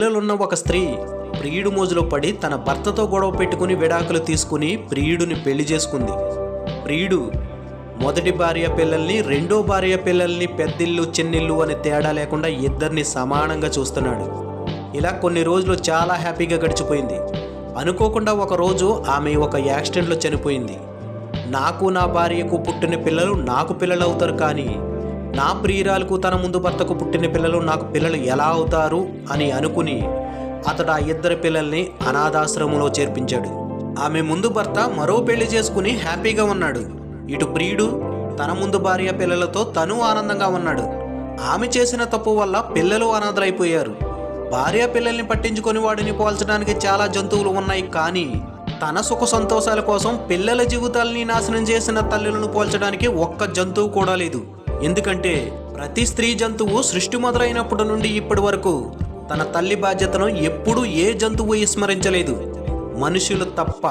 పిల్లలున్న ఒక స్త్రీ ప్రియుడు మోజులో పడి తన భర్తతో గొడవ పెట్టుకుని విడాకులు తీసుకుని ప్రియుడిని పెళ్లి చేసుకుంది. ప్రియుడు మొదటి భార్య పిల్లల్ని, రెండో భార్య పిల్లల్ని పెద్దిల్లు చిన్నిల్లు అని తేడా లేకుండా ఇద్దరిని సమానంగా చూస్తున్నాడు. ఇలా కొన్ని రోజులు చాలా హ్యాపీగా గడిచిపోయింది. అనుకోకుండా ఒకరోజు ఆమె ఒక యాక్సిడెంట్లో చనిపోయింది. నాకు నా భార్యకు పుట్టిన పిల్లలు నాకు పిల్లలు అవుతారు, కానీ నా ప్రియురాలకు తన ముందు భర్తకు పుట్టిన పిల్లలు నాకు పిల్లలు ఎలా అవుతారు అని అనుకుని అతడు ఆ ఇద్దరు పిల్లల్ని అనాథాశ్రమంలో చేర్పించాడు. ఆమె ముందు భర్త మరో పెళ్లి చేసుకుని హ్యాపీగా ఉన్నాడు. ఇటు ప్రియుడు తన ముందు భార్య పిల్లలతో తను ఆనందంగా ఉన్నాడు. ఆమె చేసిన తప్పు వల్ల పిల్లలు అనాథలైపోయారు. భార్య పిల్లల్ని పట్టించుకొని వాడిని పోల్చడానికి చాలా జంతువులు ఉన్నాయి, కానీ తన సుఖ సంతోషాల కోసం పిల్లల జీవితాలని నాశనం చేసిన తల్లులను పోల్చడానికి ఒక్క జంతువు కూడా లేదు. ఎందుకంటే ప్రతి స్త్రీ జంతువు సృష్టి మొదలైనప్పటి నుండి ఇప్పటి వరకు తన తల్లి బాధ్యతను ఎప్పుడూ ఏ జంతువు విస్మరించలేదు, మనుషులు తప్ప.